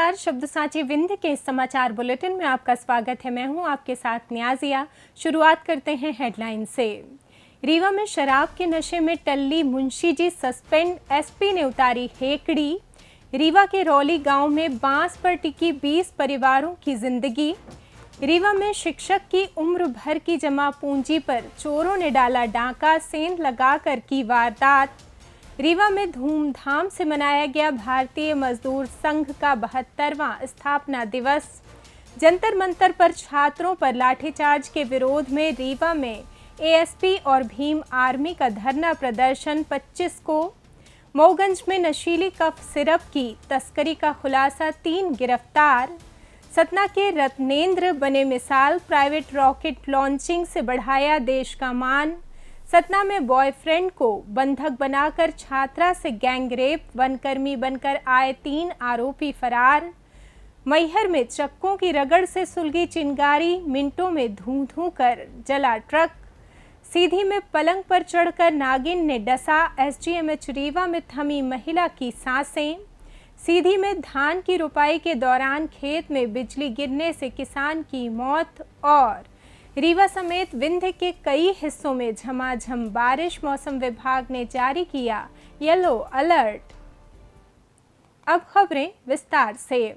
नमस्कार। शब्द साची विंध्य के इस समाचार बुलेटिन में आपका स्वागत है। मैं हूं आपके साथ न्याजिया। शुरुआत करते हैं हेडलाइन से। रीवा में शराब के नशे में टल्ली मुंशी जी सस्पेंड, एसपी ने उतारी हेकड़ी। रीवा के रौली गांव में बांस पर टिकी 20 परिवारों की जिंदगी। रीवा में शिक्षक की उम्र भर की जमा पूंजी पर चोरों ने डाला डाका, सेंध लगाकर की वारदात। रीवा में धूमधाम से मनाया गया भारतीय मजदूर संघ का 72वां स्थापना दिवस। जंतर मंतर पर छात्रों पर लाठीचार्ज के विरोध में रीवा में एएसपी और भीम आर्मी का धरना प्रदर्शन 25 को। मऊगंज में नशीली कफ सिरप की तस्करी का खुलासा, 3 गिरफ्तार। सतना के रत्नेंद्र बने मिसाल, प्राइवेट रॉकेट लॉन्चिंग से बढ़ाया देश का मान। सतना में बॉयफ्रेंड को बंधक बनाकर छात्रा से गैंगरेप, वनकर्मी बनकर आए 3 आरोपी फरार। मैहर में चक्कों की रगड़ से सुलगी चिंगारी, मिनटों में धूं धूं कर जला ट्रक। सीधी में पलंग पर चढ़कर नागिन ने डसा, एसजीएमएच रीवा में थमी महिला की सांसें। सीधी में धान की रुपाई के दौरान खेत में बिजली गिरने से किसान की मौत। और रीवा समेत विंध्य के कई हिस्सों में झमाझम बारिश, मौसम विभाग ने जारी किया येलो अलर्ट। अब खबरें विस्तार से।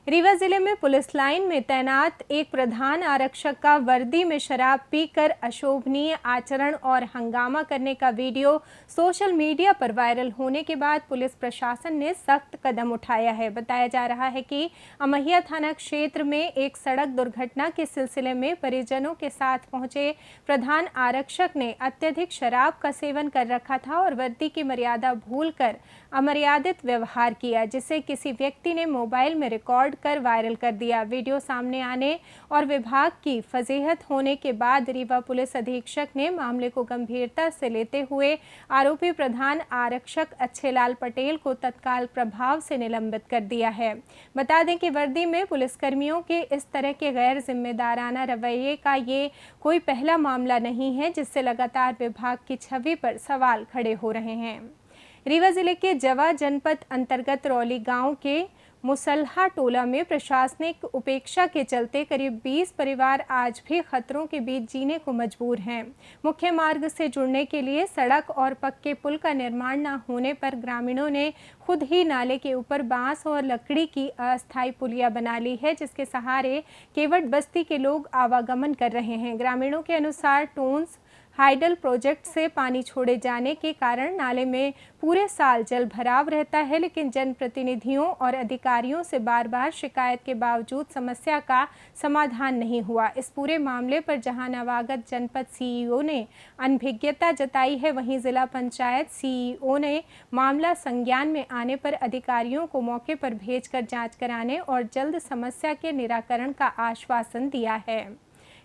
रीवा जिले में पुलिस लाइन में तैनात एक प्रधान आरक्षक का वर्दी में शराब पीकर अशोभनीय आचरण और हंगामा करने का वीडियो सोशल मीडिया पर वायरल होने के बाद पुलिस प्रशासन ने सख्त कदम उठाया है। बताया जा रहा है कि अमहिया थाना क्षेत्र में एक सड़क दुर्घटना के सिलसिले में परिजनों के साथ पहुंचे प्रधान आरक्षक ने अत्यधिक शराब का सेवन कर रखा था और वर्दी की मर्यादा भूलकर अमर्यादित व्यवहार किया, जिसे किसी व्यक्ति ने मोबाइल में रिकॉर्ड कर वायरल कर दिया। वीडियो सामने आने और विभाग की फजीहत होने के बाद रीवा पुलिस अधीक्षक ने मामले को गंभीरता से लेते हुए आरोपी प्रधान आरक्षक अच्छेलाल पटेल को तत्काल प्रभाव से निलंबित कर दिया है। बता दें कि वर्दी में पुलिसकर्मियों के इस तरह के गैर जिम्मेदाराना रवैये का ये कोई पहला मामला नहीं है, जिससे लगातार विभाग की छवि पर सवाल खड़े हो रहे हैं। रीवा जिले के जवा जनपद अंतर्गत रौली गांव के मुसल्हा टोला में प्रशासनिक उपेक्षा के चलते करीब 20 परिवार आज भी खतरों के बीच जीने को मजबूर हैं। मुख्य मार्ग से जुड़ने के लिए सड़क और पक्के पुल का निर्माण न होने पर ग्रामीणों ने खुद ही नाले के ऊपर बांस और लकड़ी की अस्थायी पुलिया बना ली है, जिसके सहारे केवट बस्ती के लोग आवागमन कर रहे हैं। ग्रामीणों के अनुसार टोन्स हाइडल प्रोजेक्ट से पानी छोड़े जाने के कारण नाले में पूरे साल जल भराव रहता है, लेकिन जनप्रतिनिधियों और अधिकारियों से बार बार शिकायत के बावजूद समस्या का समाधान नहीं हुआ। इस पूरे मामले पर जहां नवागत जनपद सीईओ ने अनभिज्ञता जताई है, वहीं जिला पंचायत सीईओ ने मामला संज्ञान में आने पर अधिकारियों को मौके पर भेजकर जांच कराने और जल्द समस्या के निराकरण का आश्वासन दिया है।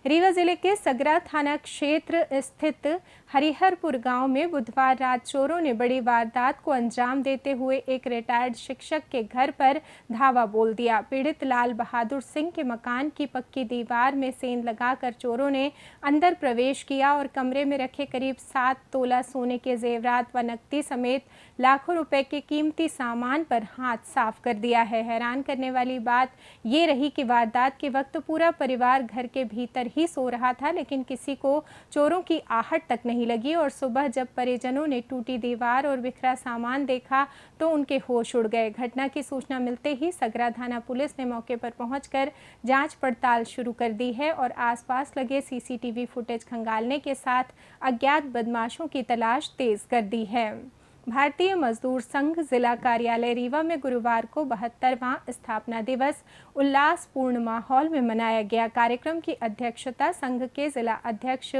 रीवा जिले के सगरा थाना क्षेत्र स्थित हरिहरपुर गांव में बुधवार रात चोरों ने बड़ी वारदात को अंजाम देते हुए एक रिटायर्ड शिक्षक के घर पर धावा बोल दिया। पीड़ित लाल बहादुर सिंह के मकान की पक्की दीवार में सेंध लगाकर चोरों ने अंदर प्रवेश किया और कमरे में रखे करीब 7 तोला सोने के जेवरात व नकदी समेत लाखों रुपए के कीमती सामान पर हाथ साफ कर दिया है। हैरान करने वाली बात ये रही कि वारदात के वक्त पूरा परिवार घर के भीतर ही सो रहा था, लेकिन किसी को चोरों की आहट तक नहीं लगी और सुबह जब परिजनों ने टूटी दीवार और बिखरा सामान देखा तो उनके होश उड़ गए। घटना की सूचना मिलते ही सगरा थाना पुलिस ने मौके पर पहुंचकर जांच पड़ताल शुरू कर दी है और आसपास लगे सीसीटीवी फुटेज खंगालने के साथ अज्ञात बदमाशों की तलाश तेज कर दी है। भारतीय मजदूर संघ जिला कार्यालय रीवा में गुरुवार को 72वां स्थापना दिवस उल्लासपूर्ण माहौल में मनाया गया। कार्यक्रम की अध्यक्षता संघ के जिला अध्यक्ष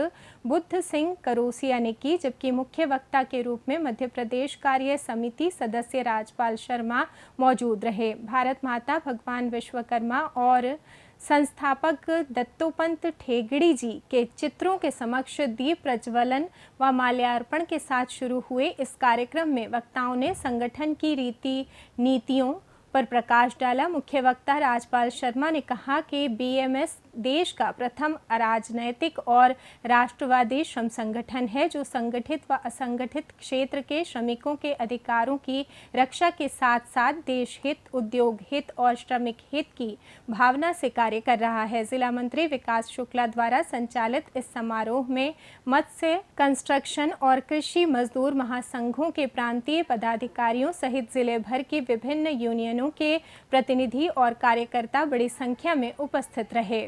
बुद्ध सिंह करोसिया ने की, जबकि मुख्य वक्ता के रूप में मध्य प्रदेश कार्य समिति सदस्य राजपाल शर्मा मौजूद रहे। भारत माता, भगवान विश्वकर्मा और संस्थापक दत्तोपंत ठेगड़ी जी के चित्रों के समक्ष दीप प्रज्वलन व माल्यार्पण के साथ शुरू हुए इस कार्यक्रम में वक्ताओं ने संगठन की रीति नीतियों पर प्रकाश डाला। मुख्य वक्ता राजपाल शर्मा ने कहा कि बीएमएस देश का प्रथम अराजनैतिक और राष्ट्रवादी श्रम संगठन है जो संगठित व असंगठित क्षेत्र के श्रमिकों के अधिकारों की रक्षा के साथ साथ देश हित, उद्योग हित और श्रमिक हित की भावना से कार्य कर रहा है। जिला मंत्री विकास शुक्ला द्वारा संचालित इस समारोह में मत्स्य, कंस्ट्रक्शन और कृषि मजदूर महासंघों के प्रांतीय पदाधिकारियों सहित जिले भर की विभिन्न यूनियनों के प्रतिनिधि और कार्यकर्ता बड़ी संख्या में उपस्थित रहे।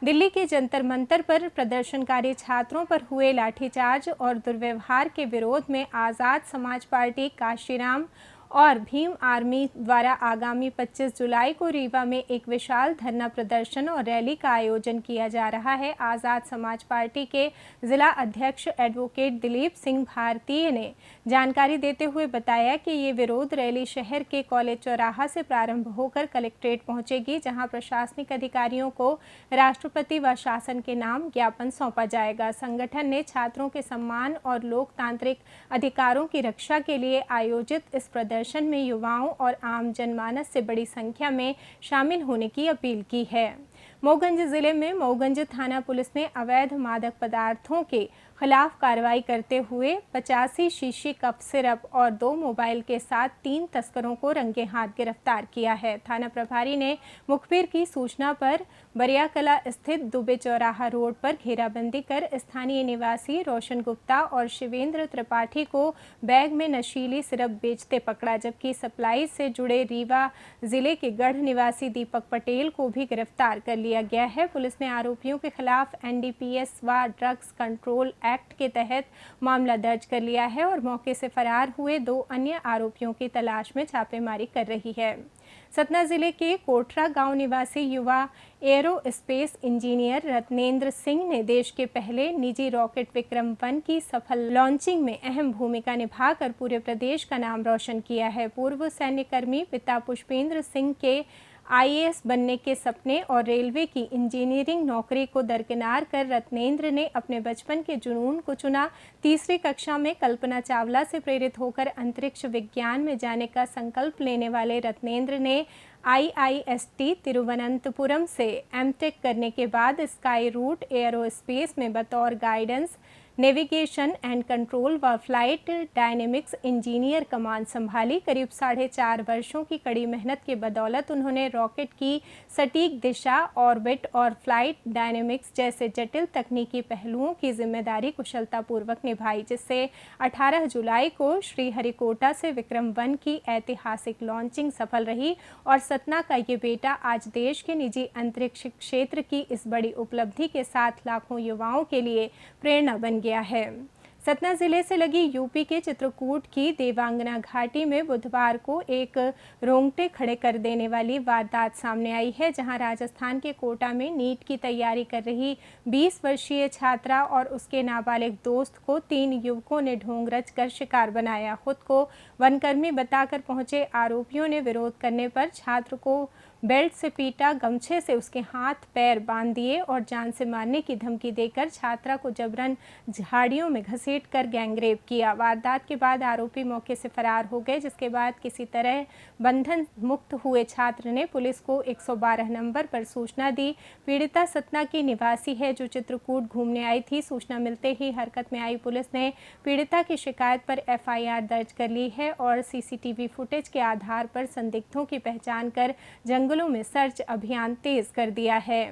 दिल्ली के जंतर मंतर पर प्रदर्शनकारी छात्रों पर हुए लाठीचार्ज और दुर्व्यवहार के विरोध में आज़ाद समाज पार्टी, काशीराम और भीम आर्मी द्वारा आगामी 25 जुलाई को रीवा में एक विशाल धरना प्रदर्शन और रैली का आयोजन किया जा रहा है। आज़ाद समाज पार्टी के जिला अध्यक्ष एडवोकेट दिलीप सिंह भारतीय ने जानकारी देते हुए बताया कि ये विरोध रैली शहर के कॉलेज चौराहा से प्रारंभ होकर कलेक्ट्रेट पहुंचेगी, जहां प्रशासनिक अधिकारियों को राष्ट्रपति व शासन के नाम ज्ञापन सौंपा जाएगा। संगठन ने छात्रों के सम्मान और लोकतांत्रिक अधिकारों की रक्षा के लिए आयोजित इस प्रदर्शन में युवाओं और आम जनमानस से बड़ी संख्या में शामिल होने की अपील की है। मऊगंज जिले में मऊगंज थाना पुलिस ने अवैध मादक पदार्थों के खिलाफ कार्रवाई करते हुए 85 शीशी कफ सिरप और 2 मोबाइल के साथ 3 तस्करों को रंगे हाथ गिरफ्तार किया है। थाना प्रभारी ने मुखबिर की सूचना पर बरियाकला स्थित दुबे चौराहा रोड पर घेराबंदी कर स्थानीय निवासी रोशन गुप्ता और शिवेंद्र त्रिपाठी को बैग में नशीली सिरप बेचते पकड़ा, जबकि सप्लाई से जुड़े रीवा जिले के गढ़ निवासी दीपक पटेल को भी गिरफ्तार कर लिया गया है। पुलिस ने आरोपियों के खिलाफ NDPS व ड्रग्स कंट्रोल एक्ट के तहत मामला दर्ज कर लिया है और मौके से फरार हुए 2 अन्य आरोपियों की तलाश में छापेमारी कर रही है। सतना जिले के कोटरा गांव निवासी युवा एरोस्पेस इंजीनियर रत्नेंद्र सिंह ने देश के पहले निजी रॉकेट विक्रम-1 की सफल लॉन्चिंग में अहम भूमिका निभाकर पूरे प्रदेश का नाम रोशन किया है। पूर्व सैन्यकर्मी पिता पुष्पेंद्र सिंह के IAS बनने के सपने और रेलवे की इंजीनियरिंग नौकरी को दरकिनार कर रत्नेंद्र ने अपने बचपन के जुनून को चुना। तीसरी कक्षा में कल्पना चावला से प्रेरित होकर अंतरिक्ष विज्ञान में जाने का संकल्प लेने वाले रत्नेंद्र ने IIST तिरुवनंतपुरम से MTech करने के बाद स्काई रूट एयरोस्पेस में बतौर गाइडेंस, नेविगेशन एंड कंट्रोल व फ्लाइट डायनेमिक्स इंजीनियर कमान संभाली। करीब 4.5 वर्षों की कड़ी मेहनत के बदौलत उन्होंने रॉकेट की सटीक दिशा, ऑर्बिट और फ्लाइट डायनेमिक्स जैसे जटिल तकनीकी पहलुओं की जिम्मेदारी कुशलतापूर्वक निभाई, जिससे 18 जुलाई को श्रीहरिकोटा से विक्रम-1 की ऐतिहासिक लॉन्चिंग सफल रही और सतना का ये बेटा आज देश के निजी अंतरिक्ष क्षेत्र की इस बड़ी उपलब्धि के साथ लाखों युवाओं के लिए प्रेरणा बन गया है। सतना जिले से लगी यूपी के चित्रकूट की देवांगना घाटी में बुधवार को एक रोंगटे खड़े कर देने वाली वारदात सामने आई है, जहां राजस्थान के कोटा में नीट की तैयारी कर रही 20 वर्षीय छात्रा और उसके नाबालिग दोस्त को 3 युवकों ने ढोंग रचकर शिकार बनाया। खुद को वनकर्मी बताकर पहुंचे आरोपियों ने विरोध करने पर छात्र को बेल्ट से पीटा, गमछे से उसके हाथ पैर बांध दिए और जान से मारने की धमकी देकर छात्रा को जबरन झाड़ियों में घसीटकर गैंगरेप किया। वारदात के बाद आरोपी मौके से फरार हो गए, जिसके बाद किसी तरह बंधन मुक्त हुए छात्र ने पुलिस को 112 नंबर पर सूचना दी। पीड़िता सतना की निवासी है जो चित्रकूट घूमने आई थी। सूचना मिलते ही हरकत में आई पुलिस ने पीड़िता की शिकायत पर FIR दर्ज कर ली है और CCTV फुटेज के आधार पर संदिग्धों की पहचान कर जंगलों में सर्च अभियान तेज कर दिया है।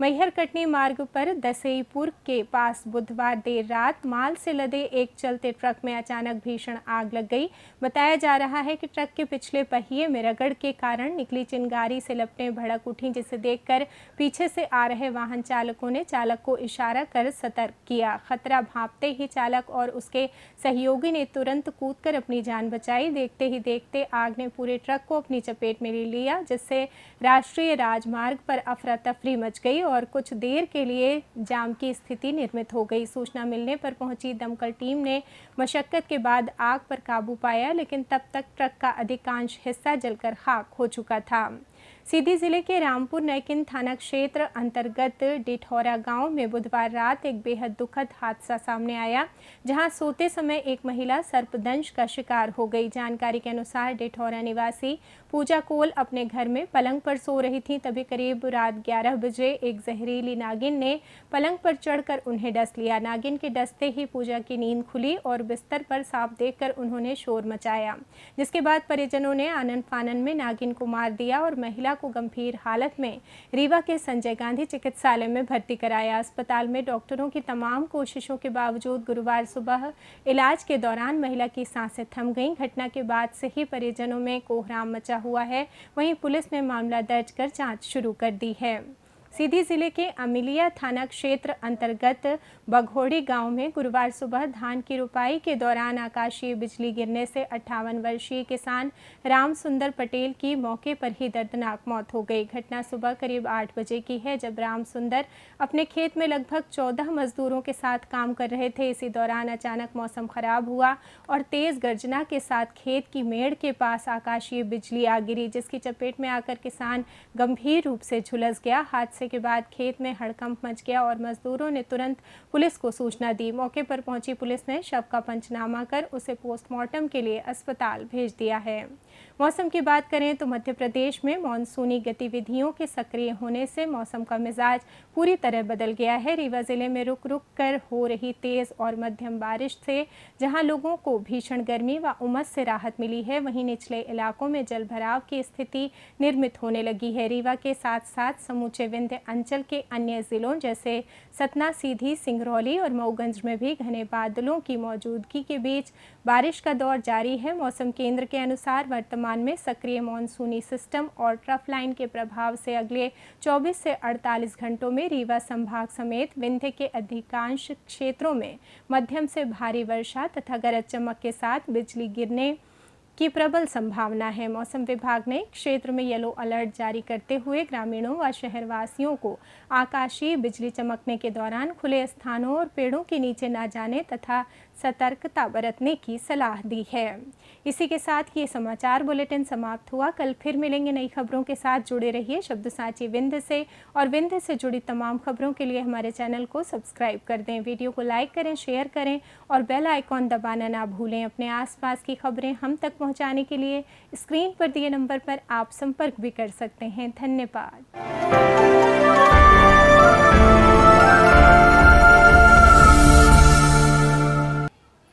मैहर कटनी मार्ग पर दसईपुर के पास बुधवार देर रात माल से लदे एक चलते ट्रक में अचानक भीषण आग लग गई। बताया जा रहा है कि ट्रक के पिछले पहिए में रगड़ के कारण निकली चिंगारी से लपटें भड़क उठी, जिसे देखकर पीछे से आ रहे वाहन चालकों ने चालक को इशारा कर सतर्क किया। खतरा भांपते ही चालक और उसके सहयोगी ने तुरंत कूदकर अपनी जान बचाई। देखते ही देखते आग ने पूरे ट्रक को अपनी चपेट में ले लिया, जिससे राष्ट्रीय राजमार्ग पर अफरा तफरी मच गई और कुछ देर के लिए जाम की स्थिति निर्मित हो गई। सूचना मिलने पर पहुंची दमकल टीम ने मशक्कत के बाद आग पर काबू पाया, लेकिन तब तक ट्रक का अधिकांश हिस्सा जलकर खाक हो चुका था। सीधी जिले के रामपुर नैकिन थाना क्षेत्र अंतर्गत डिठौरा गांव में बुधवार रात एक बेहद दुखद हादसा सामने आया, जहां सोते समय एक महिला सर्पदंश का शिकार हो गई। जानकारी के अनुसार डिठौरा निवासी पूजा कोल अपने घर में पलंग पर सो रही थी। तभी करीब रात 11 बजे एक जहरीली नागिन ने पलंग पर चढ़कर उन्हें डस लिया। नागिन के डसते ही पूजा की नींद खुली और बिस्तर पर सांप देखकर उन्होंने शोर मचाया, जिसके बाद परिजनों ने आनन फानन में नागिन को मार दिया और महिला को गंभीर हालत में रीवा के संजय गांधी चिकित्सालय में भर्ती कराया। अस्पताल में डॉक्टरों की तमाम कोशिशों के बावजूद गुरुवार सुबह इलाज के दौरान महिला की सांसें थम गईं। घटना के बाद से ही परिजनों में कोहराम मचा हुआ है। वहीं पुलिस ने मामला दर्ज कर जांच शुरू कर दी है। सीधी जिले के अमिलिया थाना क्षेत्र अंतर्गत बघोड़ी गांव में गुरुवार सुबह धान की रुपाई के दौरान आकाशीय बिजली गिरने से 58 वर्षीय किसान राम सुंदर पटेल की मौके पर ही दर्दनाक मौत हो गई। घटना सुबह करीब 8 बजे की है, जब राम सुंदर अपने खेत में लगभग 14 मजदूरों के साथ काम कर रहे थे। इसी दौरान अचानक मौसम खराब हुआ और तेज गर्जना के साथ खेत की मेड़ के पास आकाशीय बिजली आ गिरी, जिसकी चपेट में आकर किसान गंभीर रूप से झुलस गया। हादसे के बाद खेत में हड़कंप मच गया और मजदूरों ने तुरंत पुलिस को सूचना दी। मौके पर पहुंची पुलिस ने शव का पंचनामा कर उसे पोस्टमार्टम के लिए अस्पताल भेज दिया है। मौसम की बात करें तो मध्य प्रदेश में मानसूनी गतिविधियों के सक्रिय होने से मौसम का मिजाज पूरी तरह बदल गया है। रीवा जिले में रुक रुक कर हो रही तेज और मध्यम बारिश से जहां लोगों को भीषण गर्मी व उमस से राहत मिली है, वहीं निचले इलाकों में जलभराव की स्थिति निर्मित होने लगी है। रीवा के साथ साथ समूचे विंध्य अंचल के अन्य जिलों जैसे सतना, सीधी, सिंगरौली और मऊगंज में भी घने बादलों की मौजूदगी के बीच बारिश का दौर जारी है। मौसम केंद्र के अनुसार वर्तमान में सक्रिय मानसूनी सिस्टम और ट्रफ लाइन के प्रभाव से अगले 24 से 48 घंटों में रीवा संभाग समेत विंध्य के अधिकांश क्षेत्रों में मध्यम से भारी वर्षा तथा गरज चमक के साथ बिजली गिरने की प्रबल संभावना है। मौसम विभाग ने क्षेत्र में येलो अलर्ट जारी करते हुए ग्रामीणों व शहरवासियों को आकाशीय बिजली चमकने के दौरान खुले स्थानों और पेड़ों के नीचे न जाने तथा सतर्कता बरतने की सलाह दी है। इसी के साथ ये समाचार बुलेटिन समाप्त हुआ। कल फिर मिलेंगे नई खबरों के साथ। जुड़े रहिए शब्द साची विंध्य से, और विंध्य से जुड़ी तमाम खबरों के लिए हमारे चैनल को सब्सक्राइब कर दें। वीडियो को लाइक करें, शेयर करें और बेल आइकॉन दबाना ना भूलें। अपने आसपास की खबरें हम तक पहुंचाने के लिए स्क्रीन पर दिए नंबर पर आप संपर्क भी कर सकते हैं। धन्यवाद।